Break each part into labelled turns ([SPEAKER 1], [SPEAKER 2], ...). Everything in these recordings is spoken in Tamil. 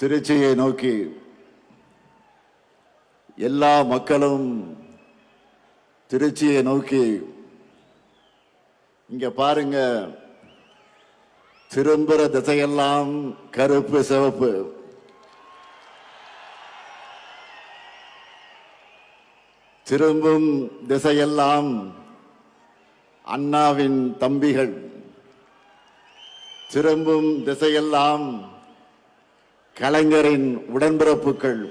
[SPEAKER 1] திருச்சியை நோக்கி எல்லா மக்களும் திருச்சியை நோக்கி இங்க பாருங்க, திரும்புற திசையெல்லாம் கருப்பு சிவப்பு. திரும்பும் திசையெல்லாம் அண்ணாவின் தம்பிகள். திரும்பும் திசையெல்லாம் கலைஞரின் உடன்பிறப்புகள்.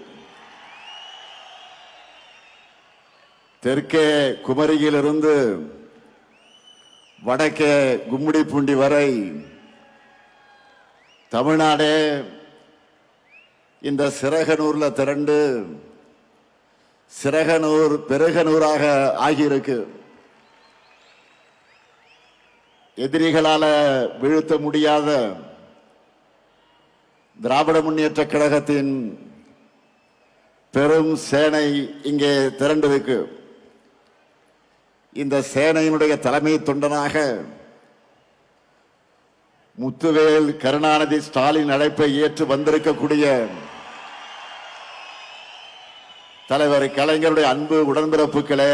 [SPEAKER 1] தெற்கே குமரியிலிருந்து வடக்கே கும்மிடிப்பூண்டி வரை தமிழ்நாடே இந்த சிறகனூர்ல திரண்டு சிறகனூர் பெருகனூராக ஆகியிருக்கு. எதிரிகளால வீழ்த்த முடியாத திராவிட முன்னேற்ற கழகத்தின் பெரும் சேனை இங்கே திரண்டிருக்கு. இந்த சேனையினுடைய தலைமை தொண்டனாக முத்துவேல் கருணாநிதி ஸ்டாலின் அழைப்பை ஏற்று வந்திருக்கக்கூடிய தலைவர் கலைஞருடைய அன்பு உடன்பிறப்புகளே,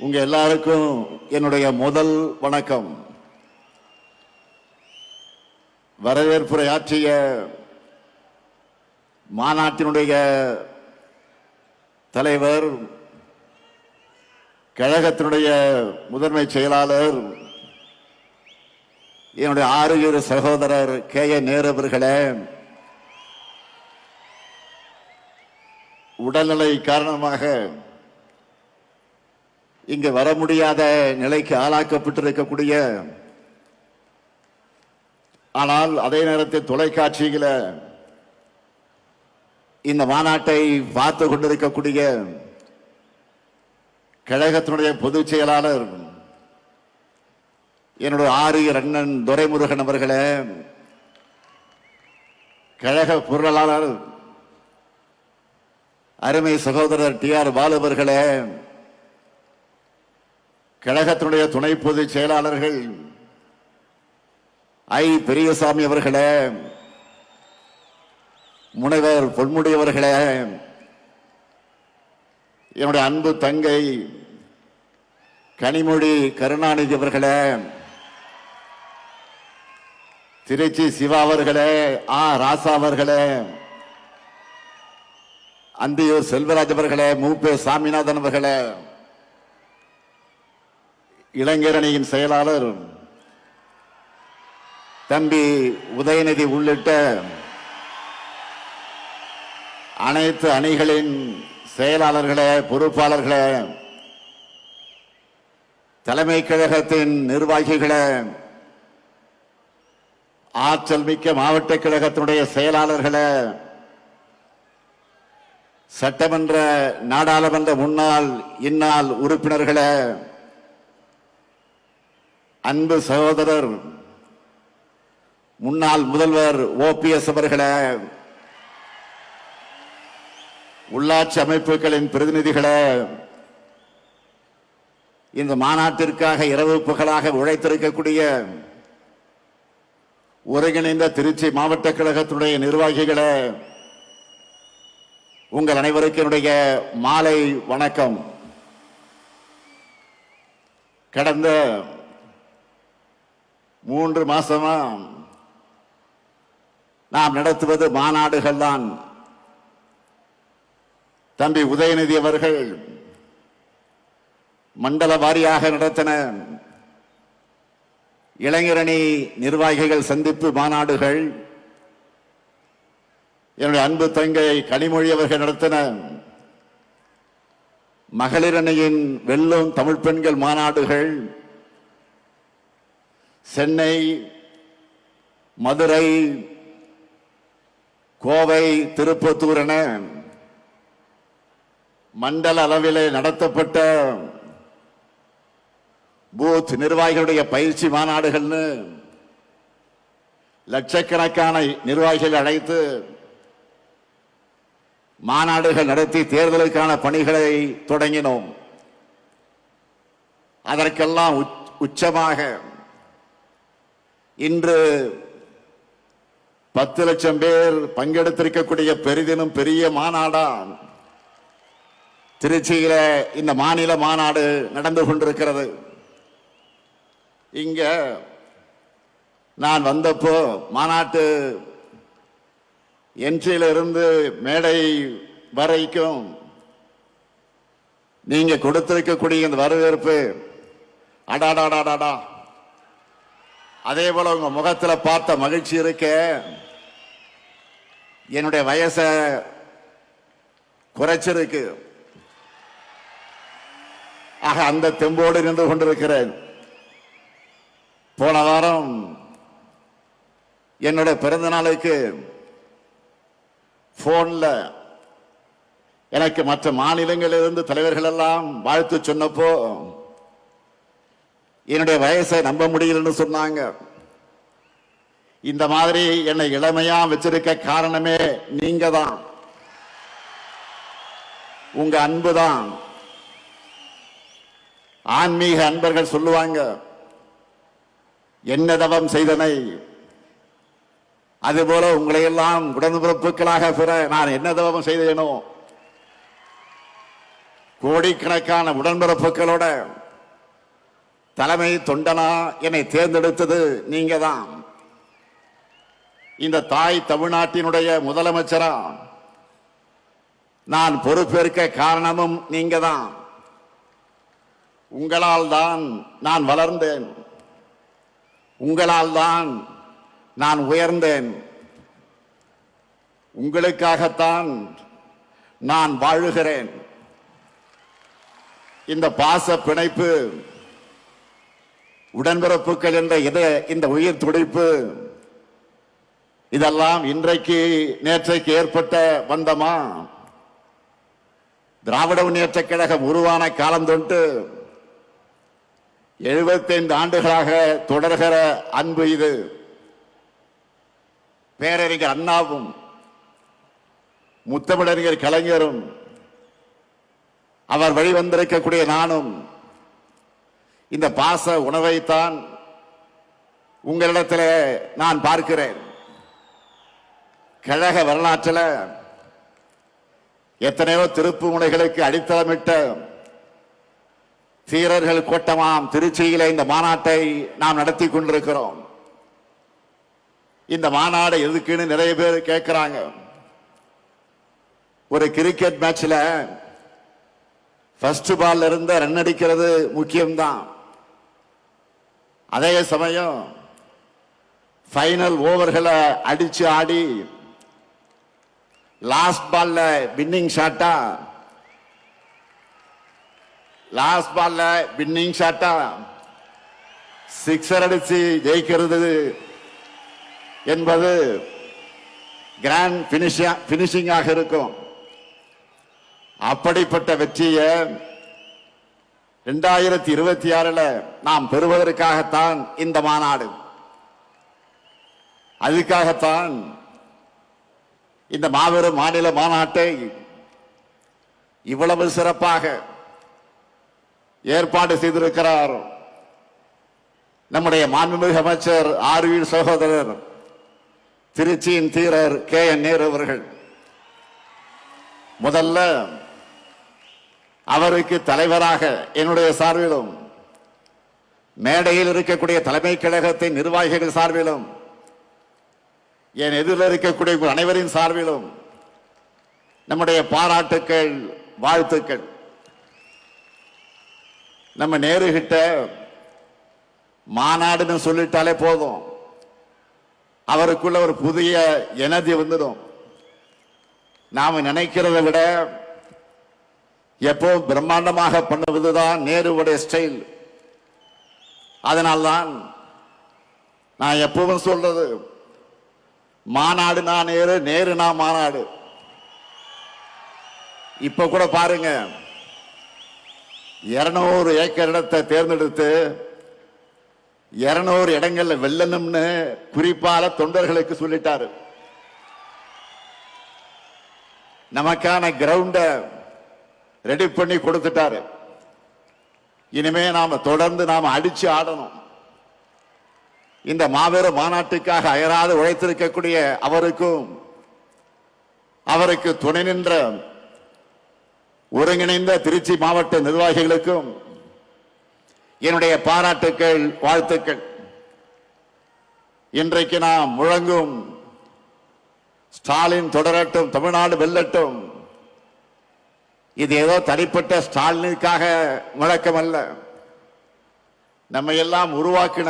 [SPEAKER 1] உங்க எல்லாருக்கும் என்னுடைய முதல் வணக்கம். வரவேற்புரை ஆற்றிய மாநாட்டினுடைய தலைவர், கழகத்தினுடைய முதன்மை செயலாளர், என்னுடைய ஆறுயிர் சகோதரர் கே.ஏ. நேரு அவர்களே, உடல்நிலை காரணமாக இங்கு வர முடியாத நிலைக்கு ஆளாக்கப்பட்டிருக்கக்கூடிய, ஆனால் அதே நேரத்தில் தொலைக்காட்சியில இந்த மாநாட்டை பார்த்து கொண்டிருக்கக்கூடிய கழகத்தினுடைய பொதுச் செயலாளர் என்னுடைய ஆரியர் அண்ணன் துரைமுருகன் அவர்களே, கழக பொருளாளர் அருமை சகோதரர் டி.ஆர். பாலு அவர்களே, கழகத்தினுடைய துணை பொதுச் செயலாளர்கள் ஐ. பெரியசாமி அவர்களே, முனைவர் பொன்முடி அவர்களே, என்னுடைய அன்பு தங்கை கனிமொழி கருணாநிதி அவர்களே, திருச்சி சிவா அவர்களே, ஆ. ராசா அவர்களே, அந்தியூர் செல்வராஜ் அவர்களே, மூப்பே சாமிநாதன் அவர்களே, இளைஞரணியின் செயலாளர் தம்பி உதயநிதி உள்ளிட்ட அனைத்து அணிகளின் செயலாளர்களே, பொறுப்பாளர்களே, தலைமை கழகத்தின் நிர்வாகிகளே, ஆற்றல் மிக்க மாவட்ட கழகத்தினுடைய செயலாளர்களே, சட்டமன்ற நாடாளுமன்ற முன்னாள் இந்நாள் உறுப்பினர்களே, அன்பு சகோதரர் முன்னாள் முதல்வர் OPS அவர்களே, உள்ளாட்சி அமைப்புகளின் பிரதிநிதிகளே, இந்த மாநாட்டிற்காக இரவு பகலாக உழைத்திருக்கக்கூடிய ஒருங்கிணைந்த திருச்சி மாவட்ட கழகத்துடைய நிர்வாகிகளே, உங்கள் அனைவருக்கும் என்னுடைய மாலை வணக்கம். கடந்த 3 மாசமா நாம் நடத்துவது மாநாடுகள் தான். தம்பி உதயநிதி அவர்கள் மண்டல வாரியாக நடத்தின இளைஞரணி நிர்வாகிகள் சந்திப்பு மாநாடுகள், என்னுடைய அன்பு தங்கை கனிமொழி அவர்கள் நடத்தின மகளிர் அணியின் வெல்லும் தமிழ் பெண்கள் மாநாடுகள், சென்னை, மதுரை, கோவை, திருப்பத்தூர் என மண்டல அளவிலே நடத்தப்பட்ட பூத் நிர்வாகிகளுடைய பயிற்சி மாநாடுகள்னு லட்சக்கணக்கான நிர்வாகிகள் அழைத்து மாநாடுகள் நடத்தி தேர்தலுக்கான பணிகளை தொடங்கினோம். அதற்கெல்லாம் உச்சமாக இன்று 10 லட்சம் பேர் பங்கெடுத்திருக்கக்கூடிய பெரிதினும் பெரிய மாநாடா திருச்சியில இந்த மாநில மாநாடு நடந்து கொண்டிருக்கிறது. இங்க நான் வந்தப்போ மாநாட்டு என்ட்ரியில இருந்து மேடை வரைக்கும் நீங்க கொடுத்திருக்கக்கூடிய இந்த வரவேற்பு அடாடாடாடாடா, அதே போல உங்க முகத்துல பார்த்த மகிழ்ச்சி இருக்க என்னுடைய வயசை குறைச்சிருக்கு. ஆக அந்த தெம்போடு நின்று கொண்டிருக்கிறேன். போன வாரம் என்னுடைய பிறந்த நாளுக்கு போன்ல எனக்கு மற்ற மாநிலங்களிலிருந்து தலைவர்கள் எல்லாம் வாழ்த்து சொன்னப்போ என்னுடைய வயசை நம்ப முடியலன்னு சொன்னாங்க. இந்த மாதிரி என்னை இளமையா வச்சிருக்க காரணமே நீங்க தான், உங்க அன்பு தான். ஆன்மீக அன்பர்கள் சொல்லுவாங்க, என்ன தவம் செய்தனை, அதுபோல உங்களை எல்லாம் உடன்பிறப்புகளாக பெற நான் என்ன தவம் செய்தேனோ, கோடிக்கணக்கான உடன்பிறப்புகளோட தலைமை தொண்டனா என்னை தேர்ந்தெடுத்தது நீங்க தான். இந்த தாய் தமிழ்நாட்டினுடைய முதலமைச்சரா நான் பொறுப்பேற்க காரணமும் நீங்க தான். உங்களால் தான் நான் வளர்ந்தேன், உங்களால் தான் நான் உயர்ந்தேன், உங்களுக்காகத்தான் நான் வாழுகிறேன். இந்த பாச பிணைப்பு, உடன்பிறப்புகள் என்ற இந்த உயிர் துடிப்பு, இதெல்லாம் இன்றைக்கு நேற்றைக்கு ஏற்பட்ட பந்தமா? திராவிட முன்னேற்ற கழகம் உருவான காலம் தொட்டு 75 ஆண்டுகளாக தொடர்கிற அன்பு இது. பேரறிஞர் அண்ணாவும் முத்தமிழறிஞர் கலைஞரும் அவர் வழிவந்திருக்கக்கூடிய நானும் இந்த பாச உணவைத்தான் உங்களிடத்தில் நான் பார்க்கிறேன். கழக வரலாற்றில் எத்தனையோ திருப்பு முனைகளுக்கு அடித்தளமிட்ட தீரர்கள் கூட்டமாம் திருச்சியில இந்த மாநாட்டை நாம் நடத்தி கொண்டிருக்கிறோம். இந்த மாநாடு எதுக்குன்னு நிறைய பேர் கேட்கிறாங்க. ஒரு கிரிக்கெட் மேட்ச்ல ஃபர்ஸ்ட் பால்ல இருந்து ரன் அடிக்கிறது முக்கியம்தான். அதே சமயம் ஃபைனல் ஓவர்களை அடிச்சு ஆடி லாஸ்ட் பால்ல வின்னிங் ஷாட்டா சிக்ஸர் அடிச்சு ஜெயிக்கிறது என்பது கிராண்ட் பினிஷிங்காக இருக்கும். அப்படிப்பட்ட வெற்றியை 2026 நாம் பெறுவதற்காகத்தான் இந்த மாநாடு. அதுக்காகத்தான் இந்த மாபெரும் மாநில மாநாட்டை இவ்வளவு சிறப்பாக ஏற்பாடு செய்திருக்கிறார் நம்முடைய மாண்புமிகு அமைச்சர் ஆர்வி சகோதரர் திருச்சியின் தீரர் KN நேரு அவர்கள். முதல்ல அவருக்கு தலைவராக என்னுடைய சார்பிலும், மேடையில் இருக்கக்கூடிய தலைமை கழகத்தின் நிர்வாகிகள் சார்பிலும், என் எதிரில் இருக்கக்கூடிய அனைவரின் சார்பிலும் நம்முடைய பாராட்டுக்கள், வாழ்த்துக்கள். நம்ம நேருகிட்ட மாநாடுன்னு சொல்லிட்டாலே போதும், அவருக்குள்ள ஒரு புதிய எனர்ஜி வந்துடும். நாம நினைக்கிறதை விட எப்போ பிரம்மாண்டமாக பண்ணுவதுதான் நேருவுடைய ஸ்டைல். அதனால்தான் நான் எப்பவும் சொல்றது, மாநாடு நான் நேரு, நேரு நான் மாநாடு. இப்ப கூட பாருங்க, 200 ஏக்கர் இடத்தை தேர்ந்தெடுத்து 200 இடங்கள்ல வெல்லணும்னு குறிப்பால தொண்டர்களுக்கு சொல்லிட்டாரு. நமக்கான கிரவுண்ட ரெடி பண்ணி கொடுத்துட்டாரு. இனிமே நாம தொடர்ந்து நாம அடிச்சு ஆடணும். இந்த மாபெரும் மாநாட்டுக்காக அயராது உழைத்திருக்கக்கூடிய அவருக்கும் அவருக்கு துணை நின்ற ஒருங்கிணைந்த திருச்சி மாவட்ட நிர்வாகிகளுக்கும் என்னுடைய பாராட்டுக்கள், வாழ்த்துக்கள். இன்றைக்கு நாம் முழங்கும் ஸ்டாலின் தொடரட்டும், தமிழ்நாடு வெல்லட்டும், இது ஏதோ தனிப்பட்ட ஸ்டாலினுக்காக முழக்கம் அல்ல. நம்ம எல்லாம் உருவாக்கின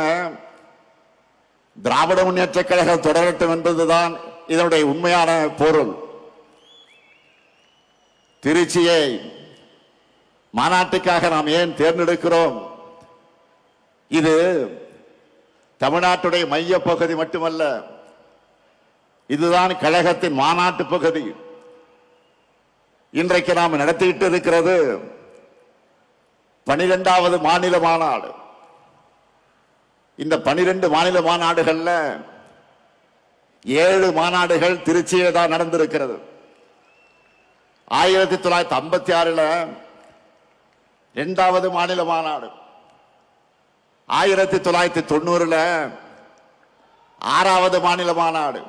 [SPEAKER 1] திராவிட முன்னேற்ற கழகம் தொடரட்டும் என்பதுதான் இதனுடைய உண்மையான பொருள். திருச்சியை மாநாட்டுக்காக நாம் ஏன் தேர்ந்தெடுக்கிறோம்? இது தமிழ்நாட்டுடைய மைய பகுதி மட்டுமல்ல, இதுதான் கழகத்தின் மாநாட்டு பகுதி. இன்றைக்கு நாம் நடத்திட்டு இருக்கிறது 12வது மாநில மாநாடு. இந்த 12 மாநில மாநாடுகள்ல 7 மாநாடுகள் திருச்சியிலே தான் நடந்திருக்கிறது. 1956 2வது மாநில மாநாடு, 1990 6வது மாநில மாநாடு,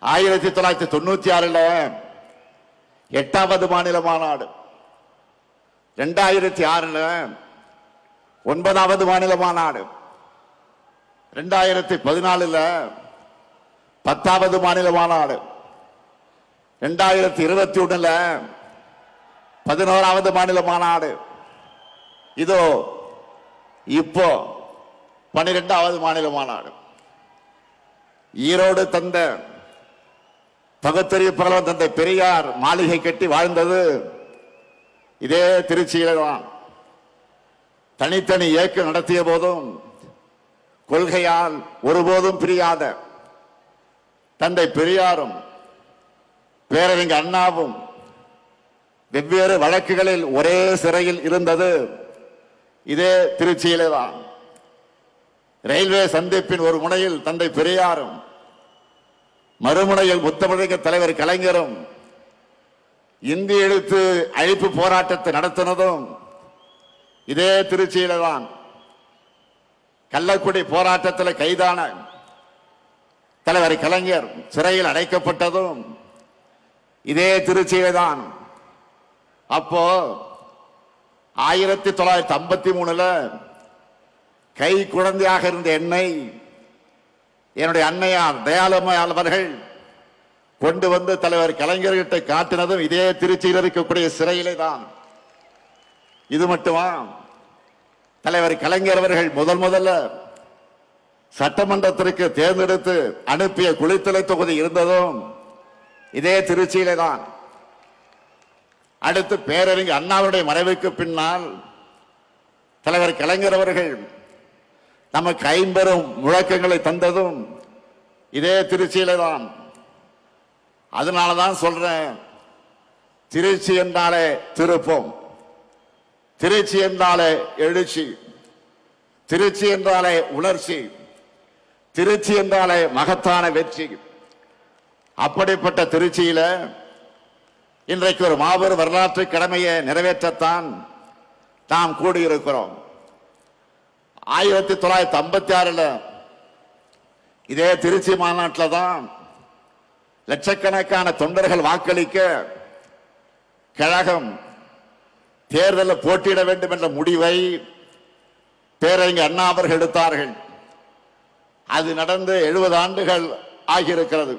[SPEAKER 1] 1996 8வது மாநில மாநாடு, 2006 9வது மாநில மாநாடு, 2014 10வது மாநில மாநாடு, 2021 11வது மாநில மாநாடு, இதோ இப்போ 12வது மாநில மாநாடு. ஈரோடு தந்த பகுத்தறிவு புரவலர் தந்தை பெரியார் மாளிகை கட்டி வாழ்ந்தது இதே திருச்சியில தான். தனித்தனி இயக்கம் நடத்திய போதும் கொள்கையால் ஒருபோதும் பிரியாத தந்தை பெரியாரும் பேரறிஞர் அண்ணாவும் வெவ்வேறு வழக்குகளில் ஒரே சிறையில் இருந்தது இதே திருச்சியிலே தான். ரயில்வே சந்திப்பின் ஒரு முனையில் தந்தை பெரியாரும் மறுமுனையில் முத்தமிழக தலைவர் கலைஞரும் இந்திய எழுத்து அழிப்பு போராட்டத்தை நடத்தினதும் இதே திருச்சியில தான். கள்ளக்குடி போராட்டத்தில் கைதான தலைவர் கலைஞர் சிறையில் அடைக்கப்பட்டதும் இதே திருச்சியில தான். அப்போ 1953 கை குழந்தையாக இருந்த என்னை என்னுடைய அன்னையார் தயாளம்மையார் அவர்கள் கொண்டு வந்து தலைவர் கலைஞர்கிட்ட காட்டினதும் இதே திருச்சியில் இருக்கக்கூடிய சிறையிலே தான். இது மட்டுமா, தலைவர் கலைஞர் அவர்கள் முதல்ல சட்டமன்றத்திற்கு தேர்ந்தெடுத்து அனுப்பிய குளித்தலை தொகுதி இருந்ததும் இதே திருச்சியிலே தான். அடுத்து பேரறிஞர் அண்ணாவுடைய மறைவுக்கு பின்னால் தலைவர் கலைஞர் அவர்கள் நமக்கு 50 முழக்கங்களை தந்ததும் இதே திருச்சியிலே தான். அதனாலதான் சொல்றேன், திருச்சி என்றாலே திருப்பம், திருச்சி என்றாலே எழுச்சி, திருச்சி என்றாலே உணர்ச்சி, திருச்சி என்றாலே மகத்தான வெற்றி. அப்படிப்பட்ட திருச்சியில இன்றைக்கு ஒரு மாபெரும் வரலாற்று கடமையை நிறைவேற்றத்தான் நாம் கூடியிருக்கிறோம். 1956 இதே திருச்சி மாநாட்டில் தான் லட்சக்கணக்கான தொண்டர்கள் வாக்களிக்க கழகம் தேர்தலில் போட்டியிட வேண்டும் என்ற முடிவை பேரறிஞர் அண்ணா அவர்கள் எடுத்தார்கள். அது நடந்து 70 ஆண்டுகள் ஆகியிருக்கிறது.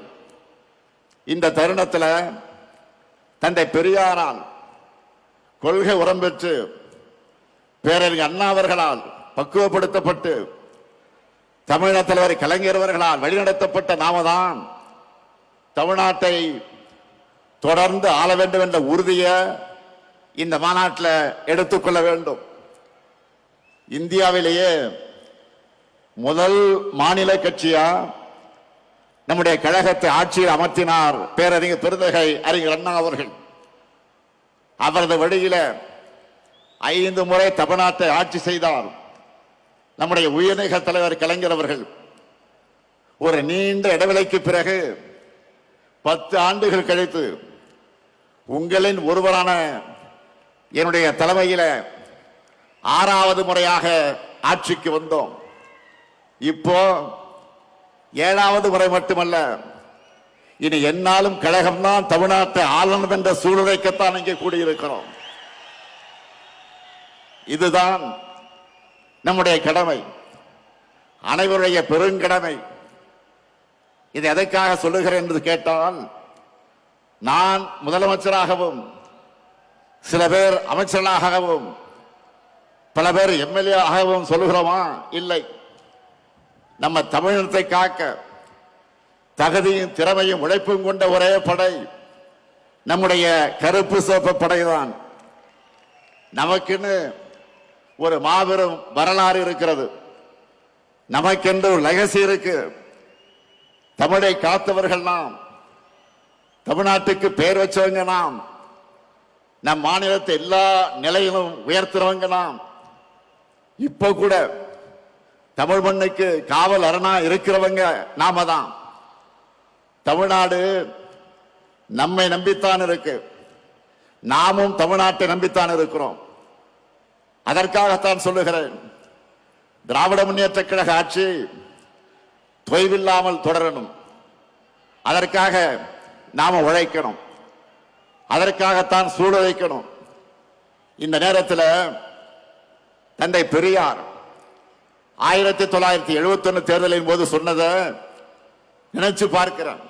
[SPEAKER 1] இந்த தருணத்தில் தந்தை பெரியாரால் கொள்கை உரம் பெற்று பேரறிஞர் அண்ணா அவர்களால் பக்குவப்படுத்தப்பட்டு தமிழக தலைவர் கலைஞர் அவர்களால் வழிநடத்தப்பட்ட நாம தான் தமிழ்நாட்டை தொடர்ந்து ஆள வேண்டும் என்ற உறுதியை இந்த மாநாட்டில் எடுத்துக்கொள்ள வேண்டும். இந்தியாவிலேயே முதல் மாநில கட்சியா நம்முடைய கழகத்தை ஆட்சியில் அமர்த்தினார் பேரறிஞர் பெருந்தகை அறிஞர் அண்ணா அவர்கள். அவரது வழியில 5 முறை தமிழ்நாட்டை ஆட்சி செய்தார் நம்முடைய உயர்நீக தலைவர் கலைஞர் அவர்கள். ஒரு நீண்ட இடைவெளிக்கு பிறகு 10 ஆண்டுகள் கழித்து உங்களின் ஒருவரான என்னுடைய தலைமையில 6வது முறையாக ஆட்சிக்கு வந்தோம். இப்போ 7வது முறை மட்டுமல்ல, இனி என்னாலும் கழகம்தான் தமிழ்நாட்டை ஆளணும் என்ற சூழ்நிலைக்குத்தான் இங்கே கூடியிருக்கிறோம். இதுதான் நம்முடைய கடமை, அனைவருடைய பெருங்கடமை. இது எதற்காக சொல்லுகிறேன் என்று கேட்டால், நான் முதலமைச்சராகவும் சில பேர் அமைச்சர்களாகவும் பல பேர் எம்எல்ஏ ஆகவும் சொல்லுகிறோமா? இல்லை. நம்ம தமிழினத்தை காக்க தகுதியும் திறமையும் உழைப்பும் கொண்ட ஒரே படை நம்முடைய கருப்பு சிவப்பு படைதான். நமக்குன்னு ஒரு மாபெரும் வரலாறு இருக்கிறது, நமக்கென்று ஒரு லெகசி இருக்கு. தமிழை காத்தவர்கள் நாம், தமிழ்நாட்டுக்கு பெயர் வச்சவங்க நாம், நம் மாநிலத்தை எல்லா நிலையிலும் உயர்த்துறவங்க நாம். இப்ப கூட தமிழ் மண்ணுக்கு காவல் அரணா இருக்கிறவங்க நாம தான். தமிழ்நாடு நம்மை நம்பித்தான் இருக்கு, நாமும் தமிழ்நாட்டை நம்பித்தான் இருக்கிறோம். அதற்காகத்தான் சொல்லுகிறேன், திராவிட முன்னேற்ற கழக ஆட்சி தொய்வில்லாமல் தொடரணும். அதற்காக நாம உழைக்கணும், அதற்காகத்தான் சூழலைக்கணும். இந்த நேரத்தில் தந்தை பெரியார் 1971 தேர்தலின் போது சொன்னதை நினைச்சு பார்க்கிறேன்.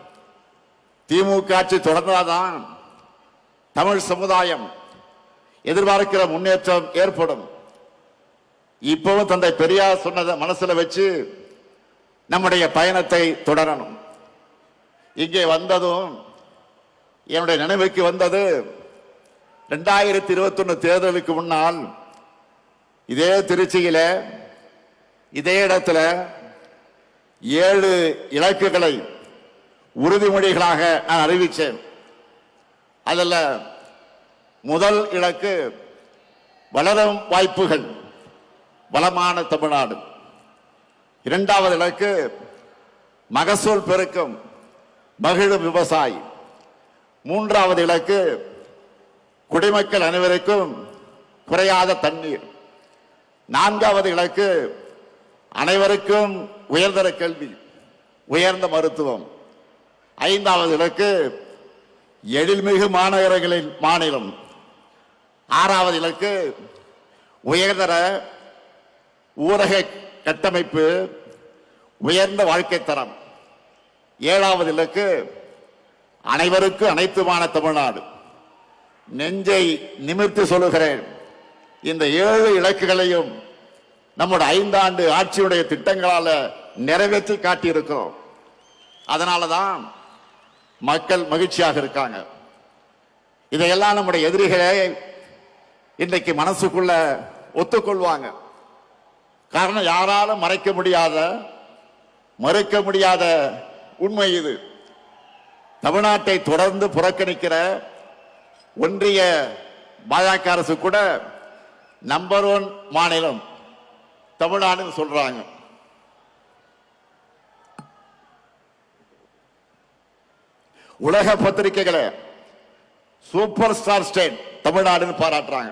[SPEAKER 1] திமுக ஆட்சி தொடர்ந்தாதான் தமிழ் சமுதாயம் எதிர்பார்க்கிற முன்னேற்றம் ஏற்படும். இப்பவும் தந்தை பெரியார் சொன்னதை மனசுல வச்சு நம்முடைய பயணத்தை தொடரணும். இங்கே வந்ததும் என்னுடைய நினைவுக்கு வந்தது 2021 தேர்தலுக்கு முன்னால் இதே திருச்சியில இதே இடத்துல 7 இலக்குகளை உறுதிமொழிகளாக நான் அறிவித்தேன். அதில் முதல் இலக்கு வளரும் வாய்ப்புகள், வளமான தமிழ்நாடு. 2வது இலக்கு மகசூல் பெருக்கம், மகிழும் விவசாயி. 3வது இலக்கு குடிமக்கள் அனைவருக்கும் குறையாத தண்ணீர். 4வது இலக்கு அனைவருக்கும் உயர்தர கல்வி, உயர்ந்த மருத்துவம். 5வது இலக்கு எழில்மிகு மாநகரங்களின் மாநிலம். 6வது இலக்கு உயர்தர ஊரக கட்டமைப்பு, உயர்ந்த வாழ்க்கை தரம். 7வது இலக்கு அனைவருக்கும் அனைத்துமான தமிழ்நாடு. நெஞ்சை நிமிர்த்தி சொல்லுகிறேன், இந்த 7 இலக்குகளையும் நம்முடைய 5 ஆண்டு ஆட்சியுடைய திட்டங்களால நிறைவேற்றி காட்டியிருக்கிறோம். அதனாலதான் மக்கள் மகிழ்ச்சியாக இருக்காங்க. இதையெல்லாம் நம்முடைய எதிரிகளே இன்றைக்கு மனசுக்குள்ள ஒத்துக்கொள்வாங்க. காரணம், யாராலும் மறைக்க முடியாத, மறுக்க முடியாத உண்மை இது. தமிழ்நாட்டை தொடர்ந்து புறக்கணிக்கிற ஒன்றிய பாஜக அரசு கூட நம்பர் 1 மாநிலம் தமிழ்நாடுன்னு சொல்றாங்க. உலக பத்திரிகைகளை சூப்பர் ஸ்டார் ஸ்டேட் தமிழ்நாடுன்னு பாராட்டுறாங்க.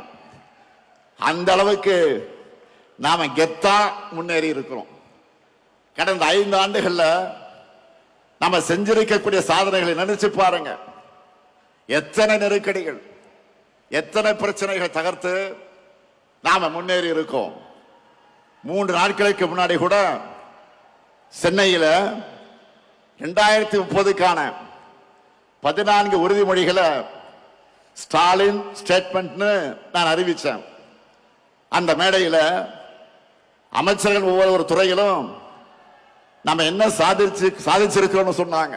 [SPEAKER 1] அந்த அளவுக்கு நாம கெத்தா முன்னேறி இருக்கிறோம். கடந்த 5 ஆண்டுகள்ல நாம செஞ்சிருக்கக்கூடிய சாதனைகளை நினைச்சு பாருங்க. எத்தனை நெருக்கடிகள், எத்தனை பிரச்சனைகள் தகர்த்து நாம முன்னேறி இருக்கோம். 3 நாட்களுக்கு முன்னாடி கூட சென்னையில் 2030க்கான 14 உறுதிமொழிகளை ஸ்டாலின் ஸ்டேட்மெண்ட்னு நான் அறிவிச்சேன். அந்த மேடையில் அமைச்சர்கள் ஒவ்வொரு துறையிலும் நம்ம என்ன சாதிச்சிருக்கிறோம்னு சொன்னாங்க.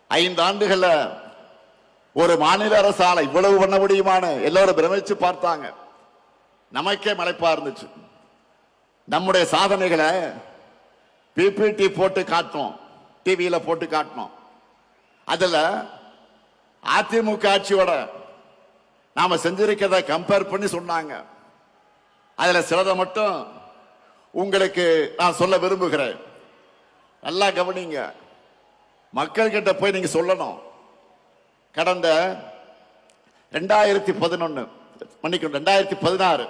[SPEAKER 1] 5 ஆண்டுகள்ல ஒரு மாநில அரசால இவ்வளவு பண்ண முடியுமான்னு எல்லாரும் பிரமிச்சு பார்த்தாங்க. நமக்கே மலைப்பா இருந்துச்சு. நம்முடைய சாதனைகளை பிபிடி போட்டு காட்டணும், டிவியில போட்டு காட்டணும். அதுல அதிமுக ஆட்சியோட நாம செஞ்சிருக்கிறத கம்பேர் பண்ணி சொன்னாங்க. அதுல சிலதை மட்டும் உங்களுக்கு நான் சொல்ல விரும்புகிறேன். நல்லா கவனிங்க, மக்கள் கிட்ட போய் நீங்க சொல்லணும். கடந்த 2011 மன்னிக்கணும் 2016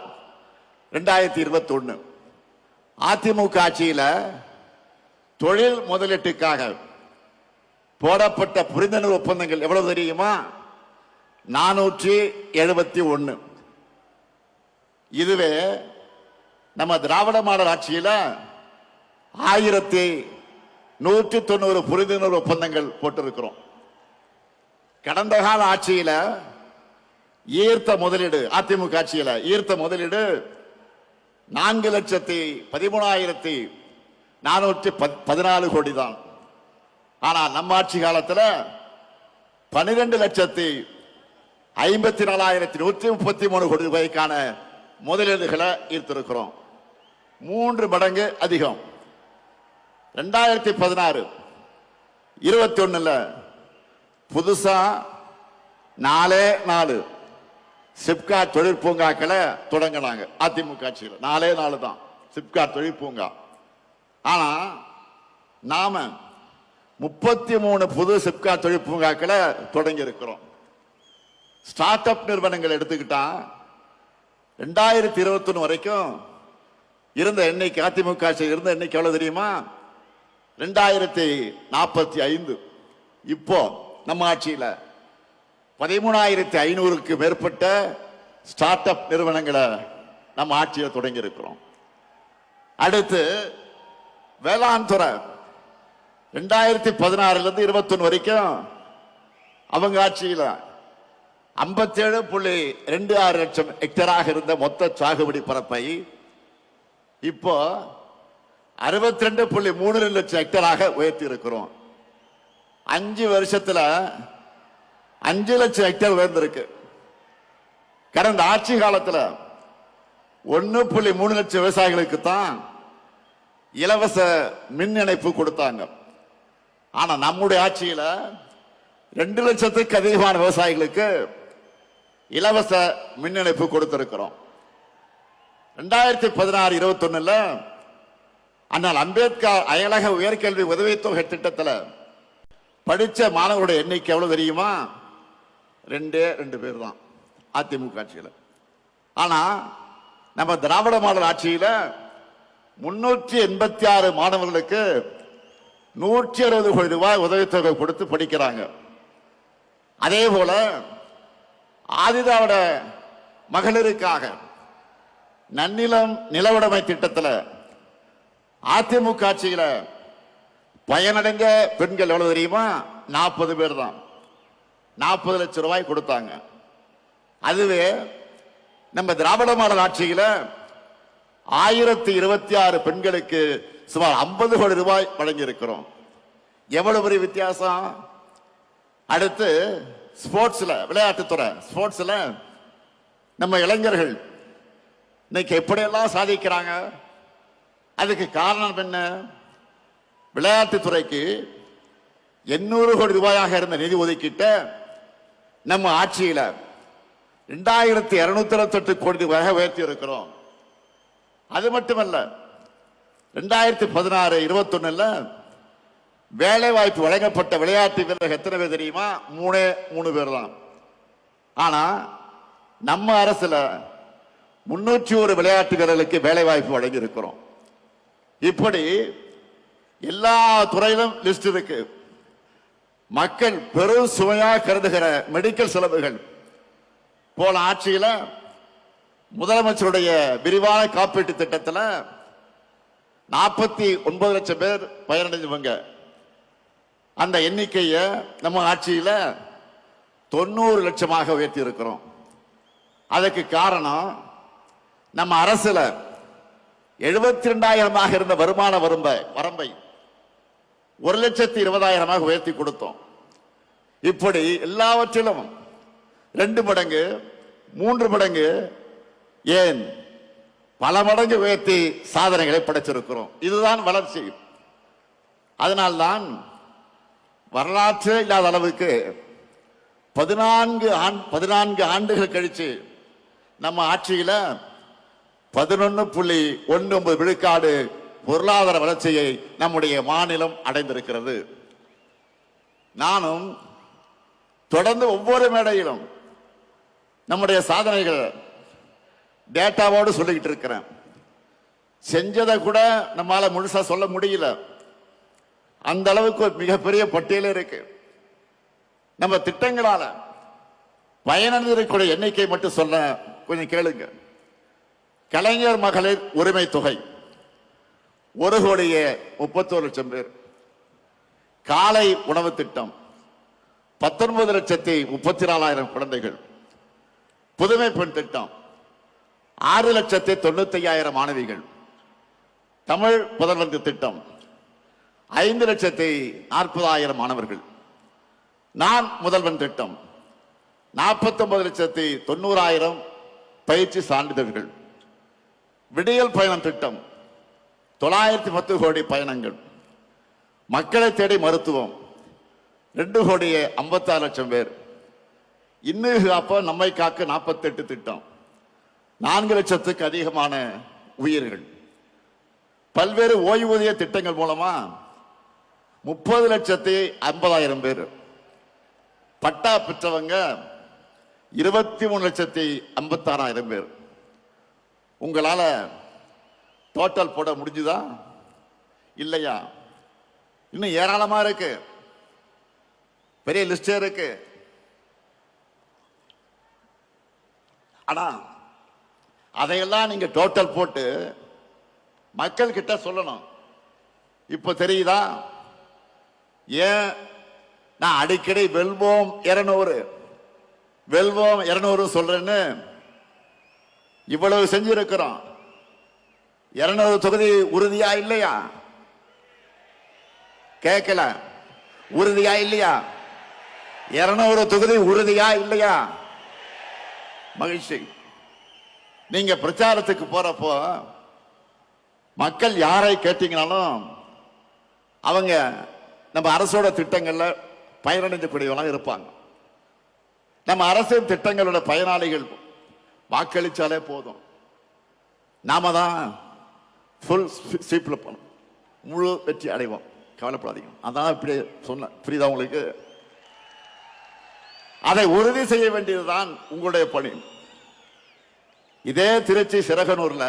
[SPEAKER 1] 2021 அதிமுக ஆட்சியில தொழில் முதலீட்டுக்காக போடப்பட்ட புரிந்துணர்வு ஒப்பந்தங்கள் எவ்வளவு தெரியுமா? 471. இதுவே நம்ம திராவிட மாடல் ஆட்சியில 1190 புரிந்துணர்வு ஒப்பந்தங்கள் போட்டிருக்கிறோம். கடந்த கால ஆட்சியில ஈர்த்த முதலீடு, அதிமுக ஆட்சியில ஈர்த்த முதலீடு 4,13,414 கோடி தான். ஆனா நம்ம ஆட்சி காலத்தில் 12,54,133 கோடி ரூபாய்க்கான முதலீடுகளை ஈர்த்திருக்கிறோம். 3 மடங்கு அதிகம். 2016-21 புதுசா 4 சிப்காட் தொழிற்பூங்காக்களை தொடங்கினாங்க. அதிமுக ஆட்சியில் 4 தான் சிப்காட் தொழிற்பூங்கா. ஆனா நாம 33 புது சிப்காட் தொழிற்பூங்காக்களை தொடங்கி இருக்கிறோம். ஸ்டார்ட் அப் நிறுவனங்கள் எடுத்துக்கிட்டா 2021 வரைக்கும் இருந்த எண்ணிக்கை, அதிமுக ஆட்சியில் இருந்த எண்ணிக்கை எவ்வளவு தெரியுமா? 2045. இப்போ நம்ம ஆட்சியில 13,500க்கு மேற்பட்ட ஸ்டார்ட் அப் நிறுவனங்களை நம்ம ஆட்சியில் தொடங்கி இருக்கிறோம். அடுத்து வேளாண் துறை 2016-21 வரைக்கும் அவங்க ஆட்சியில் 57.26 லட்சம் ஹெக்டராக இருந்த மொத்த சாகுபடி பரப்பை இப்போ 62.32 லட்சம் ஹெக்டராக உயர்த்தி இருக்கிறோம். 5 வருஷத்துல 5 லட்சம் ஹெக்டேர் உயர்ந்திருக்கு. கடந்த ஆட்சி காலத்தில் 1.3 லட்சம் விவசாயிகளுக்கு தான் இலவச மின் இணைப்பு கொடுத்தாங்க. ஆனா நம்முடைய ஆட்சியில் 2 லட்சத்துக்கு அதிகமான விவசாயிகளுக்கு இலவச மின் இணைப்பு கொடுத்திருக்கிறோம். 2016-21 அண்ணல் அம்பேத்கர் அயலக உயர்கல்வி உதவித்தொகை திட்டத்தில் படிச்ச மாணவருடைய எண்ணிக்கை எவ்வளவு தெரியுமா? 2 பேர் தான் அதிமுக ஆட்சியில். ஆனா நம்ம திராவிட மாடல் ஆட்சியில 386 மாணவர்களுக்கு 160 கோடி ரூபாய் உதவித்தொகை கொடுத்து படிக்கிறாங்க. அதே போல ஆதிதிராவிட மகளிருக்காக நன்னிலம் நிலவுடைமை திட்டத்தில் அதிமுக ஆட்சியில் பயனடைந்த பெண்கள் எவ்வளவு தெரியுமா? 40 பேர் தான். 40 லட்சம் ரூபாய் கொடுத்தாங்க. அதுவே நம்ம திராவிட மாடல் ஆட்சியில் 1026 பெண்களுக்கு சுமார் 50 கோடி ரூபாய் வழங்கி இருக்கிறோம். எவ்வளவு பெரிய வித்தியாசம்! அடுத்து ஸ்போர்ட்ஸ்ல, விளையாட்டுத்துறை ஸ்போர்ட்ஸ்ல நம்ம இளைஞர்கள் இன்னைக்கு எப்படியெல்லாம் சாதிக்கிறாங்க. அதுக்கு காரணம் என்ன? விளையாட்டுத்துறைக்கு 800 கோடி ரூபாயாக இருந்த நிதி ஒதுக்கீட்ட நம்ம ஆட்சியில் 2228 கோடி ரூபாயாக உயர்த்தி இருக்கிறோம். அது மட்டுமல்ல, 2016-21 வேலை வாய்ப்பு வழங்கப்பட்ட விளையாட்டு வீரர்கள் எத்தனை பேர் தெரியுமா? 3 பேர் தான். ஆனா நம்ம அரசுல 301 விளையாட்டு வீரர்களுக்கு வேலை வாய்ப்பு வழங்கி இருக்கிறோம். இப்படி எல்லா துறையிலும் லிஸ்ட் இருக்கு. மக்கள் பெரும் சுமையாக கருதுகிற மெடிக்கல் செலவுகள் போன ஆட்சியில முதலமைச்சருடைய விரிவான காப்பீட்டு திட்டத்தில் 49 லட்சம் பேர் பயனடைஞ்சவங்க. அந்த எண்ணிக்கையை நம்ம ஆட்சியில 90 லட்சமாக உயர்த்தி இருக்கிறோம். அதுக்கு காரணம் நம்ம அரசுல 72,000 இருந்த வருமான வரம்பை 1,20,000 உயர்த்தி கொடுத்தோம். இப்படி எல்லாவற்றிலும் 2 மடங்கு 3 மடங்கு ஏன் பல மடங்கு உயர்த்தி சாதனைகளை படைச்சிருக்கிறோம். இதுதான் வளர்ச்சி. அதனால்தான் வரலாற்று இல்லாத அளவுக்கு 14 ஆண்டுகள் கழிச்சு நம்ம ஆட்சியில 11.19 விழுக்காடு பொருளாதார வளர்ச்சியை நம்முடைய மாநிலம் அடைந்திருக்கிறது. நானும் தொடர்ந்து ஒவ்வொரு மேடையிலும் நம்முடைய சாதனைகள் டேட்டாவோடு சொல்லிக்கிட்டு இருக்கிறேன். செஞ்சதை கூட நம்மால முழுசா சொல்ல முடியல. அந்த அளவுக்கு ஒரு மிகப்பெரிய பட்டியலே இருக்கு. நம்ம திட்டங்களால பயனடைந்திருக்கிற எண்ணிக்கை மட்டும் சொல்ல கொஞ்சம் கேளுங்க. கலைஞர் மகளிர் உரிமை தொகை 1,31,00,000 பேர். காலை உணவு திட்டம் 19,34,000 குழந்தைகள். புதுமை பெண் திட்டம் 6,95,000 மாணவிகள். தமிழ் புதல்வர் திட்டம் 5,40,000 மாணவர்கள். நான் முதல்வன் திட்டம் 49,90,000 பயிற்சி சான்றிதழ்கள். விடியல் பயணம் திட்டம் 910 கோடி பயணங்கள். மக்களை தேடி மருத்துவம் 2,56,00,000 பேர். இன்னும் காப்ப நம்மை காக்க 48 திட்டம் 4 லட்சத்துக்கு அதிகமான உயிர்கள். பல்வேறு ஓய்வூதிய திட்டங்கள் மூலமா 30,50,000 பேர். பட்டா பெற்றவங்க 23,56,000 பேர். உங்களால டோட்டல் போட முடிஞ்சுதா இல்லையா? இன்னும் ஏராளமா இருக்கு, பெரிய லிஸ்டே இருக்கு. ஆனா அதையெல்லாம் நீங்க டோட்டல் போட்டு மக்கள் கிட்ட சொல்லணும். இப்ப தெரியுதா ஏன் நான் அடிக்கடி வெல்வோம் 200 வெல்வோம் 200 சொல்றேன்னு? இவ்வளவு செஞ்சிருக்கிறோம். 200 தொகுதி உறுதியா இல்லையா? கேட்கல. உறுதியா இல்லையா? 200 தொகுதி உறுதியா இல்லையா? மகிழ்ச்சி. நீங்க பிரச்சாரத்துக்கு போறப்போ மக்கள் யாரை கேட்டீங்கனாலும் அவங்க நம்ம அரசோட திட்டங்கள்ல பயனடைஞ்சக்கூடியவங்க இருப்பாங்க. நம்ம அரசின் திட்டங்களோட பயனாளிகள் வாக்களிச்சாலே போதும். நாம தான் ஃபுல் சீப்ல போனோம், முழு வெற்றி அடைவோம். கவலைப்படாதீங்க. அதான் இப்படி சொன்ன, புரியுதா உங்களுக்கு? அதை உறுதி செய்ய வேண்டியதுதான் உங்களுடைய பணி. இதே திருச்சி சிறகனூர்ல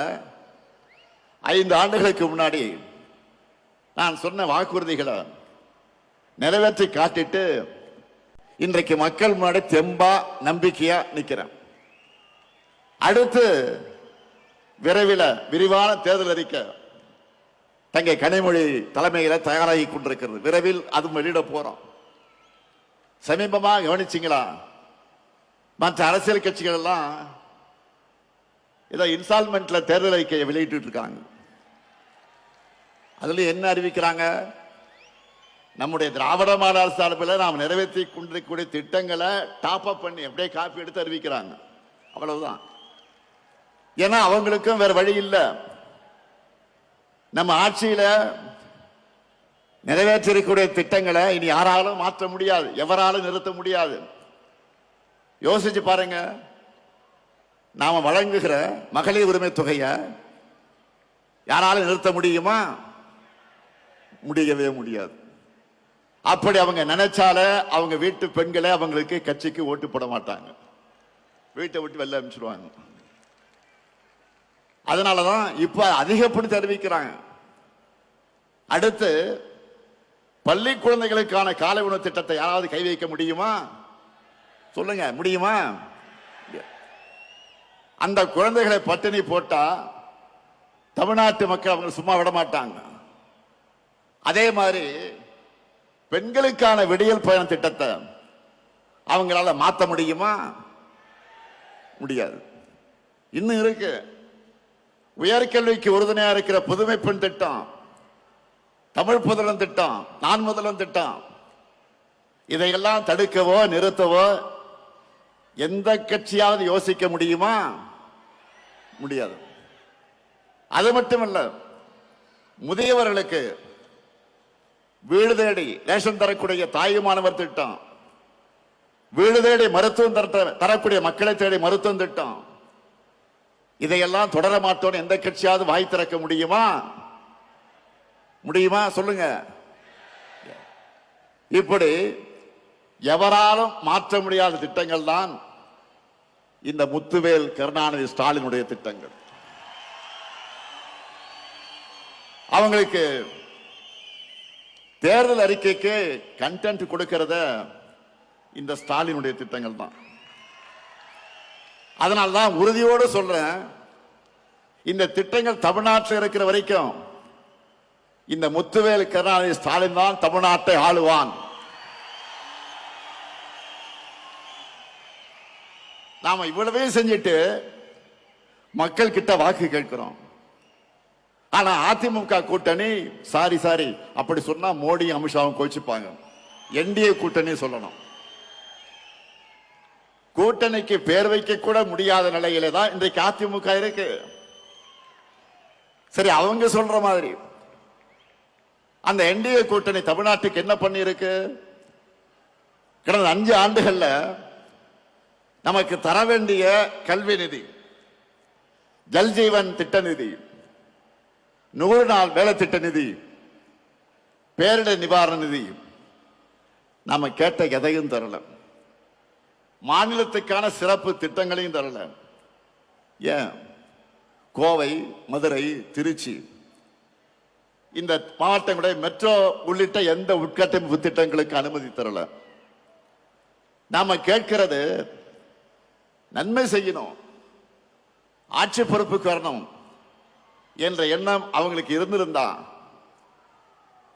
[SPEAKER 1] 5 ஆண்டுகளுக்கு முன்னாடி நான் சொன்ன வாக்குறுதிகளை நிறைவேற்றி காட்டிட்டு இன்றைக்கு மக்கள் முன்னாடி தெம்பா நம்பிக்கையா நிக்கிறேன். அடுத்து விரைவில் விரிவான தேர்தல் அறிக்கை தங்கை கனிமொழி தலைமையில தயாராகி கொண்டிருக்கிறது. விரைவில் அது வெளியிட போறோம். சமீபமா கவனிச்சிங்களா? மற்ற அரசியல் கட்சிகள் எல்லாம் ஏதோ இன்ஸ்டால்மெண்ட்ல தேர்தல் அறிக்கையை வெளியிட்டு இருக்காங்க. அதுல என்ன அறிவிக்கிறாங்க? நம்முடைய திராவிட மாடல் அரசு சார்பில் நாம் நிறைவேற்றி கொண்டிருக்கக்கூடிய திட்டங்களை டாப் அப் பண்ணி அப்படியே காப்பி எடுத்து அறிவிக்கிறாங்க. அவ்வளவுதான். ஏன்னா அவங்களுக்கும் வேற வழி இல்லை. நம்ம ஆட்சியில நிறைவேற்றிருக்கக்கூடிய திட்டங்களை இனி யாராலும் மாற்ற முடியாது, எவராலும் நிறுத்த முடியாது. யோசிச்சு பாருங்க. நாம வழங்குகிற மகளிர் உரிமை தொகையை யாராலும் நிறுத்த முடியுமா? முடியவே முடியாது. அப்படி அவங்க நினைச்சால அவங்க வீட்டு பெண்களை அவங்களுக்கு கட்சிக்கு ஓட்டு போட மாட்டாங்க, வீட்டை விட்டு வெளில அனுப்பிச்சிடுவாங்க. அதனாலதான் இப்ப அதிகப்படுத்தி அறிவிக்கிறாங்க. அடுத்து பள்ளி குழந்தைகளுக்கான காலை உணவு திட்டத்தை யாராவது கை வைக்க முடியுமா? சொல்லுங்க, முடியுமா? அந்த குழந்தைகளை பட்டினி போட்டா தமிழ்நாட்டு மக்கள் அவங்க சும்மா விட மாட்டாங்க. அதே மாதிரி பெண்களுக்கான விடியல் பயண திட்டத்தை அவங்களால மாற்ற முடியுமா? முடியாது. இன்னும் இருக்கு. உயர்கல்விக்கு உறுதுணையா இருக்கிற புதுமை பெண் திட்டம், தமிழ் புதல்வன் திட்டம், நான் முதல்வன் திட்டம், இதையெல்லாம் தடுக்கவோ நிறுத்தவோ எந்த கட்சியாவது யோசிக்க முடியுமா? முடியாது. அது மட்டுமல்ல, முதியவர்களுக்கு வீடு தேடி ரேஷன் தரக்கூடிய தாயுமானவர் திட்டம், வீடு தேடி மருத்துவம் தரக்கூடிய மக்களை தேடி மருத்துவம் திட்டம், இதையெல்லாம் தொடர மாட்டோம் எந்த கட்சியாவது வாய் திறக்க முடியுமா? முடியுமா? சொல்லுங்க. இப்படி எவராலும் மாற்ற முடியாத திட்டங்கள் தான் இந்த முத்துவேல் கருணாநிதி ஸ்டாலினுடைய திட்டங்கள். அவங்களுக்கு தேர்தல் அறிக்கைக்கு கண்டென்ட் கொடுக்கிறத இந்த ஸ்டாலினுடைய திட்டங்கள் தான். அதனால்தான் உறுதியோடு சொல்றேன், இந்த திட்டங்கள் தமிழ்நாட்டில் இருக்கிற வரைக்கும் இந்த முத்துவேல் கருணாநிதி ஸ்டாலின் தான் தமிழ்நாட்டை ஆளுவான். நாம இவ்வளவே செஞ்சுட்டு மக்கள் கிட்ட வாக்கு கேட்கிறோம். ஆனா அதிமுக கூட்டணி சாரி அப்படி சொன்னா மோடி அமித்ஷாவும் கோச்சிப்பாங்க. என்டிஏ கூட்டணி சொல்லணும். கூட்டணிக்கு பேர் வைக்க கூட முடியாத நிலையில தான் இன்றைக்கு அதிமுக இருக்கு. சரி, அவங்க சொல்ற மாதிரி அந்த என்டிஏ கூட்டணி தமிழ்நாட்டுக்கு என்ன பண்ணி இருக்கு? கடந்த 5 ஆண்டுகள்ல நமக்கு தர வேண்டிய கல்வி நிதி, ஜல்ஜீவன் திட்ட நிதி, 100 நாள் வேலை திட்ட நிதி, பேரிடர் நிவாரண நிதி, நாம கேட்ட எதையும் தரல. மாநிலத்துக்கான சிறப்பு திட்டங்களையும் தரல. ஏன்? கோவை, மதுரை, திருச்சி இந்த மாவட்டங்களுடைய மெட்ரோ உள்ளிட்ட எந்த உட்கட்டமைப்பு திட்டங்களுக்கு அனுமதி தரல. நாம கேட்கிறது நன்மை செய்யணும், ஆட்சி பொறுப்புக்கு வரணும் என்ற எண்ணம் அவங்களுக்கு இருந்திருந்தா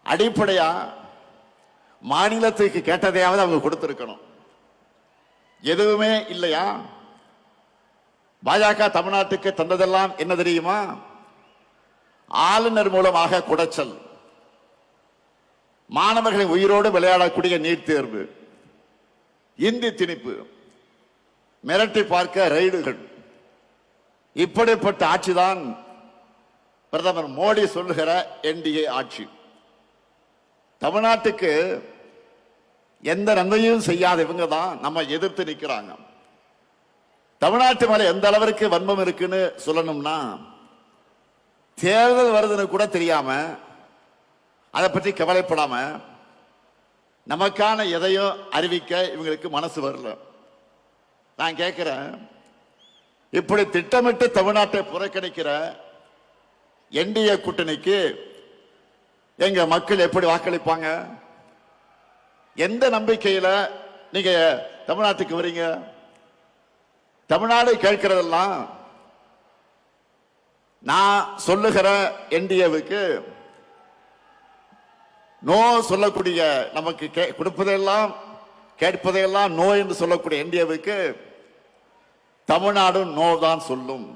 [SPEAKER 1] அடிப்படையா மாநிலத்துக்கு கேட்டதையாவது அவங்க கொடுத்திருக்கணும். எதுவுமே இல்லையா? பாஜக தமிழ்நாட்டுக்கு தந்ததெல்லாம் என்ன தெரியுமா? ஆளுநர் மூலமாக குடைச்சல், மாணவர்களை உயிரோடு விளையாடக்கூடிய நீட் தேர்வு, இந்தி திணிப்பு, மிரட்டி பார்க்க ரைடுகள். இப்படிப்பட்ட ஆட்சிதான் பிரதமர் மோடி சொல்லுகிற என்டிஏ ஆட்சி. தமிழ்நாட்டுக்கு எந்த நன்மையும் செய்யாத இவங்க தான் நம்ம எதிர்த்து நிற்கிறாங்க. தமிழ்நாட்டு மேல எந்த அளவிற்கு வன்மம் இருக்குன்னு சொல்லணும்னா, தேர்தல் வருதுன்னு கூட தெரியாம, அதை பற்றி கவலைப்படாம, நமக்கான எதையும் அறிவிக்க இவங்களுக்கு மனசு வரல. நான் கேட்கிறேன், இப்படி திட்டமிட்டு தமிழ்நாட்டை புறக்கணிக்கிற என்டிஏ கூட்டணிக்கு எங்க மக்கள் எப்படி வாக்களிப்பாங்க? எந்த நம்பிக்கையில நீங்க தமிழ்நாட்டுக்கு வரீங்க? தமிழ்நாடு கேட்கிறதெல்லாம் நான் சொல்லுகிற என்டிஏவுக்கு நோ சொல்லக்கூடிய, நமக்கு கொடுப்பதையெல்லாம் கேட்பதையெல்லாம் நோ என்று சொல்லக்கூடிய என்டிஏவுக்கு தமிழ்நாடு நோ தான் சொல்லும்.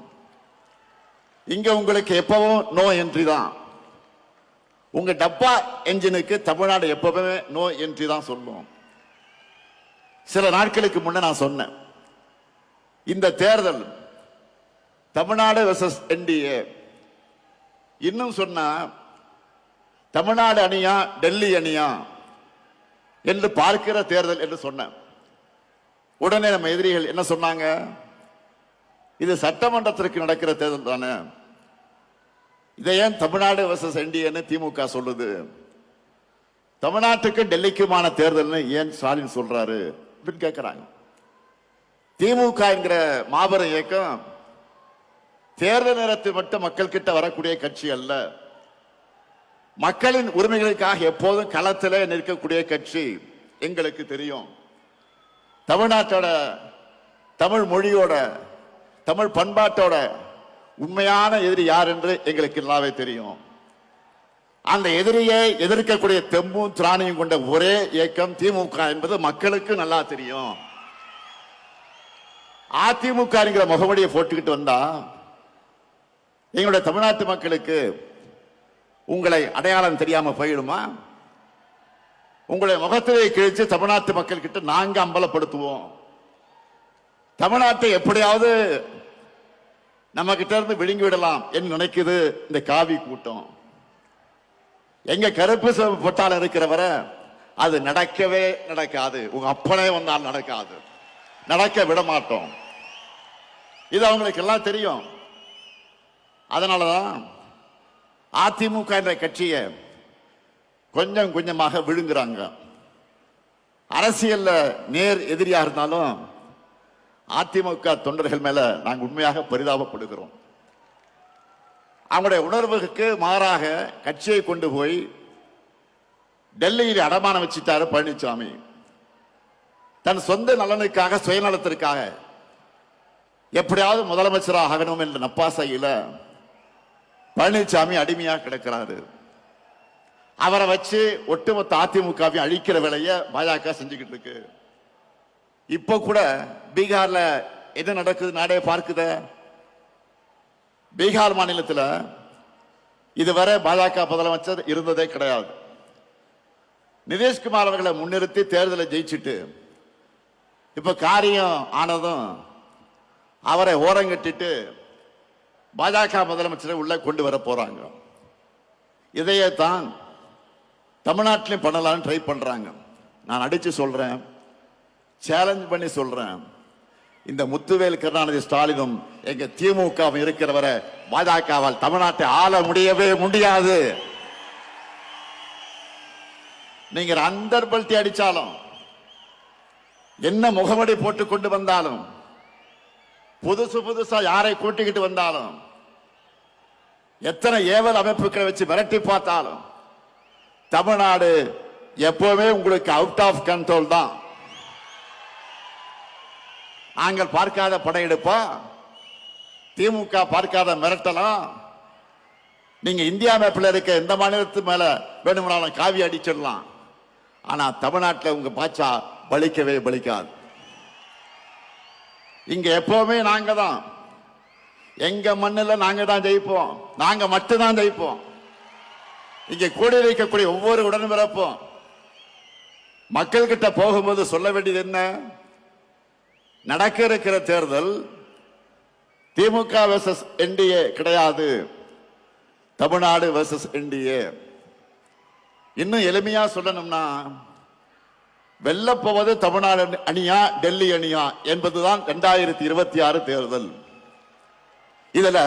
[SPEAKER 1] இங்க உங்களுக்கு எப்பவும் நோ என்ட்ரி தான். உங்க டப்பா என்ஜினுக்கு தமிழ்நாடு எப்பவுமே நோ என்ட்ரி தான் சொல்லும். சில நாட்களுக்கு முன்ன நான் சொன்னேன், இந்த தேர்தல் தமிழ்நாடு வெர்சஸ் என்டிஏ, இன்னும் சொன்னா தமிழ்நாடு அணியா டெல்லி அணியா என்று பார்க்கிற தேர்தல் என்று சொன்னேன். உடனே நம்ம எதிரிகள் என்ன சொன்னாங்க? இது சட்டமன்றத்திற்கு நடக்கிற தேர்தல் தானே, இதை ஏன் தமிழ்நாடு வெர்சஸ் என்டிஏன்னு திமுக சொல்லுது? தமிழ்நாட்டுக்கு டெல்லிக்குமான தேர்தல் ஏன் ஸ்டாலின் சொல்றாரு அப்படின்னு கேட்கிறாங்க. திமுக என்கிற மாபெரும் இயக்கம் தேர்தல் நேரத்தில் மட்டும் மக்கள் கிட்ட வரக்கூடிய கட்சி அல்ல, மக்களின் உரிமைகளுக்காக எப்போதும் களத்தில் நிற்கக்கூடிய கட்சி. எங்களுக்கு தெரியும், தமிழ்நாட்டோட, தமிழ் மொழியோட, தமிழ் பண்பாட்டோட உண்மையான எதிரி யார் என்று எங்களுக்கு நல்லாவே தெரியும். அந்த எதிரியை எதிர்க்கக்கூடிய தெம்பும் திராணியும் கொண்ட ஒரே இயக்கம் திமுக என்பது மக்களுக்கு நல்லா தெரியும். அதிமுக என்கிற முகமடியை போட்டுக்கிட்டு வந்தா எங்களுடைய தமிழ்நாட்டு மக்களுக்கு உங்களை அடையாளம் தெரியாம போயிடுமா? உங்களுடைய முகத்திலே கிழிச்சு தமிழ்நாட்டு மக்கள் கிட்ட நாங்க அம்பலப்படுத்துவோம். தமிழ்நாட்டை எப்படியாவது நம்ம கிட்ட இருந்து விழுங்கி விடலாம் என்று நினைக்குது இந்த காவி கூட்டம். எங்க கருப்பு பொட்டாளம் இருக்கிறவரை அது நடக்கவே நடக்காது. உங்க அப்பனே வந்தால் நடக்காது, நடக்க விட மாட்டோம். இது அவங்களுக்கு எல்லாம் தெரியும். அதனாலதான் அதிமுக என்ற கட்சியை கொஞ்சம் கொஞ்சமாக விழுங்குறாங்க. அரசியல்ல நேர் எதிரியா இருந்தாலும் அதிமுக தொண்டர்கள் மேல நாங்கள் உண்மையாக பரிதாபப்படுகிறோம். அவங்களுடைய உணர்வுக்கு மாறாக கட்சியை கொண்டு போய் டெல்லியில் அடமானம் வச்சுட்டாரு பழனிசாமி. தன் சொந்த நலனுக்காக, சுயநலத்திற்காக எப்படியாவது முதலமைச்சராக ஆகணும் என்ற நப்பாசையில பழனிசாமி அடிமையா கிடக்கிறாரு. அவரை வச்சு ஒட்டுமொத்த அதிமுகவை அழிக்கிற வேலையை பாஜக செஞ்சுக்கிட்டு இருக்கு. இப்ப கூட பீகார்ல என்ன நடக்குது நாடே பார்க்குத. பீகார் மாநிலத்தில் இதுவரை பாஜக முதலமைச்சர் இருந்ததே கிடையாது. நிதிஷ்குமார் அவர்களை முன்னிறுத்தி தேர்தலை ஜெயிச்சுட்டு இப்ப காரியம் ஆனதும் அவரை ஓரங்கட்டிட்டு பாஜக முதலமைச்சரை உள்ள கொண்டு வர போறாங்க. இதையே தான் தமிழ்நாட்டிலையும் பண்ணலாம்னு ட்ரை பண்றாங்க. நான் அடிச்சு சொல்றேன், சேலஞ்ச் பண்ணி சொல்றேன், இந்த முத்துவேல் கருணாநிதி ஸ்டாலினும் எங்க திமுக இருக்கிறவரை பாஜகவால் தமிழ்நாட்டை ஆள முடியவே முடியாது. நீங்க அந்தர்பல்ட்டி அடிச்சாலும், என்ன முகமடி போட்டு கொண்டு வந்தாலும், புதுசா யாரை கூட்டிக்கிட்டு வந்தாலும், எத்தனை ஏவல் அமைப்புகளை வச்சு மிரட்டி பார்த்தாலும் தமிழ்நாடு எப்பவுமே உங்களுக்கு அவுட் ஆஃப் கண்ட்ரோல் தான். நாங்கள் பார்க்காத படையெடுப்பா, திமுக பார்க்காத மிரட்டலாம். நீங்க இந்தியா மேப்பில் இருக்க எந்த மாநிலத்து மேல வேணும்னாலும் காவி அடிச்சிடலாம். ஆனா தமிழ்நாட்டில் உங்க பாச்சா பலிக்கவே பலிக்காது. இங்க எப்பவுமே நாங்க தான், எங்க மண்ணில் நாங்க தான் ஜெயிப்போம், நாங்க மட்டும்தான் ஜெயிப்போம். இங்க கூடி இருக்கக்கூடிய ஒவ்வொரு உடன்பிறப்பும் மக்கள் கிட்ட போகும்போது சொல்ல வேண்டியது என்ன? நடக்க இருக்கிற தேர்தல் திமுக வெர்சஸ் என்டிஏ கிடையாது, தமிழ்நாடு வெர்சஸ் என்டிஏ. இன்னும் எளிமையா சொல்லணும்னா, வெல்லப்போவது தமிழ்நாடு அணியா டெல்லி அணியா என்பதுதான் 2026 தேர்தல். இதுல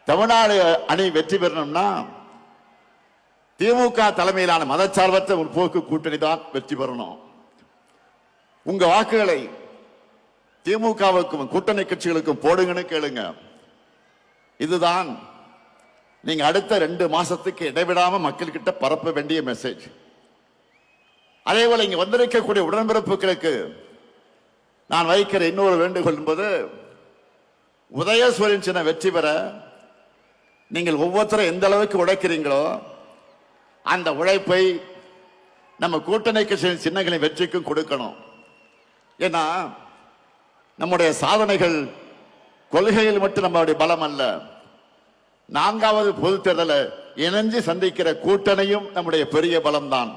[SPEAKER 1] தமிழ்நாடு அணி வெற்றி பெறணும்னா திமுக தலைமையிலான மதச்சார்பற்ற முற்போக்கு கூட்டணி தான் வெற்றி பெறணும். உங்க வாக்குகளை திமுகவுக்கும் கூட்டணி கட்சிகளுக்கும் போடுங்கன்னு கேளுங்க. இதுதான் நீங்க அடுத்த 2 மாசத்துக்கு இடைவிடாம மக்கள் கிட்ட பரப்ப வேண்டிய மெசேஜ். அதே போல இங்க வந்திருக்கக்கூடிய உடன்பிறப்புகளுக்கு நான் வைக்கிற இன்னொரு வேண்டுகோள் என்பது, உதயசூரியன் சின்ன வெற்றி பெற நீங்கள் ஒவ்வொருத்தரும் எந்த அளவுக்கு உழைக்கிறீங்களோ அந்த உழைப்பை நம்ம கூட்டணி கட்சியின் சின்னங்களின் வெற்றிக்கும் கொடுக்கணும். ஏன்னா நம்முடைய சாதனைகள் கொள்கையில் மட்டும் நம்மளுடைய பலம் அல்ல, 4வது பொது தேர்தலை இணைஞ்சு சந்திக்கிற கூட்டணியும் நம்முடைய பெரிய பலம் தான்.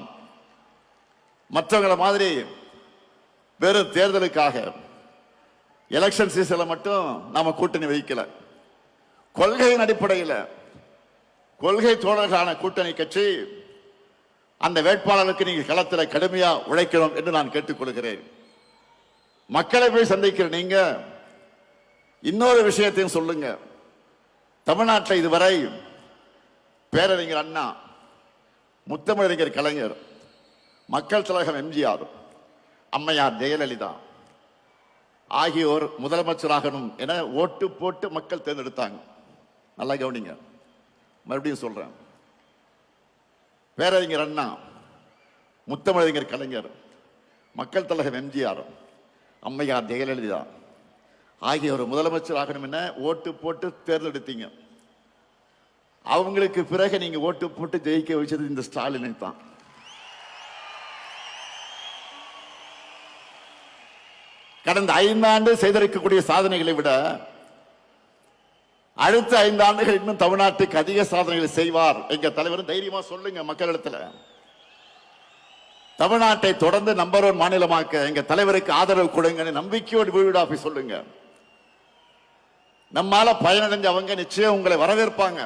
[SPEAKER 1] மற்றவங்களை மாதிரி வெறும் தேர்தலுக்காக எலெக்ஷன் சீசன்ல மட்டும் நாம கூட்டணி வைக்கல. கொள்கையின் அடிப்படையில் கொள்கை தோழர்களான கூட்டணி கட்சி அந்த வேட்பாளருக்கு நீங்க களத்தில் கடுமையா உழைக்கணும் என்று நான் கேட்டுக்கொள்கிறேன். மக்களை போய் சந்திக்கிற நீங்க இன்னொரு விஷயத்தையும் சொல்லுங்க. தமிழ்நாட்டில் இதுவரை பேரறிஞர் அண்ணா, முத்தமிழறிஞர் கலைஞர், மக்கள் தலைவர் எம்ஜிஆர், அம்மையார் ஜெயலலிதா ஆகியோர் முதலமைச்சராகணும் என ஓட்டு போட்டு மக்கள் தேர்ந்தெடுத்தாங்க. நல்லா கவனிங்க, மறுபடியும் சொல்றேன். பேரறிஞர் அண்ணா, முத்தமிழறிஞர் கலைஞர், மக்கள் தலைவர் எம்ஜிஆர், அம்மையார் ஜெயலலிதா ஆகியோர் முதலமைச்சர் ஆகணும் என ஓட்டு போட்டு தேர்ந்தெடுத்தீங்க. அவங்களுக்கு பிறகு நீங்க ஓட்டு போட்டு ஜெயிக்க வச்சது இந்த ஸ்டாலினை தான். கடந்த 5 ஆண்டு செய்திருக்கக்கூடிய சாதனைகளை விட அடுத்த 5 ஆண்டுகள் இன்னும் தமிழ்நாட்டுக்கு அதிக சாதனைகளை செய்வார் எங்க தலைவர். தைரியமா சொல்லுங்க மக்களிடத்துல. தமிழ்நாட்டை தொடர்ந்து நம்பர் 1 மாநிலமாக்க எங்க தலைவருக்கு ஆதரவு கொடுங்க, நம்பிக்கையோடு வீடாப்பி சொல்லுங்க. நம்மால பயனடைஞ்சவங்க நிச்சயம் உங்களை வரவேற்பாங்க.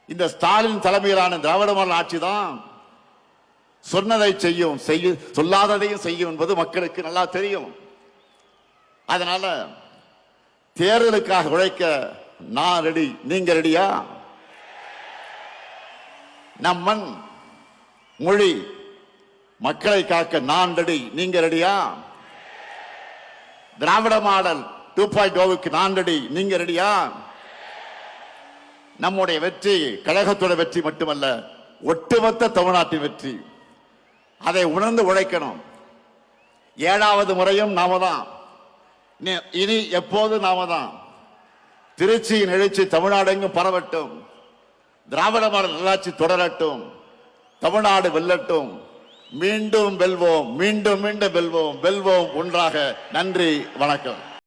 [SPEAKER 1] இந்த ஸ்டாலின் தலைமையிலான திராவிட மாடல் ஆட்சி தான் சொன்னதை செய்யும், சொல்லாததையும் செய்யும் என்பது மக்களுக்கு நல்லா தெரியும். அதனால தேர்தலுக்காக உழைக்க நான் ரெடி, நீங்க ரெடியா? நம் மண் மொழி மக்களை காக்க நான் ரெடி, நீங்க ரெடியா? திராவிட மாடல் 2.0க்கு நான் ரெடி, நீங்க ரெடியா? நம்முடைய வெற்றி கழகத்தோட வெற்றி மட்டுமல்ல, ஒட்டுமொத்த தமிழ்நாட்டின் வெற்றி. அதை உணர்ந்து உழைக்கணும். 7வது முறையும் நாம தான், இனி எப்போது நாம தான். திருச்சியின் எழுச்சி தமிழ்நாடு எங்கும் பரவட்டும், திராவிட மாடல் நல்லாட்சி தொடரட்டும், தமிழ்நாடு வெல்லட்டும். மீண்டும் வெல்வோம், மீண்டும் மீண்டும் வெல்வோம், வெல்வோம் ஒன்றாக. நன்றி, வணக்கம்.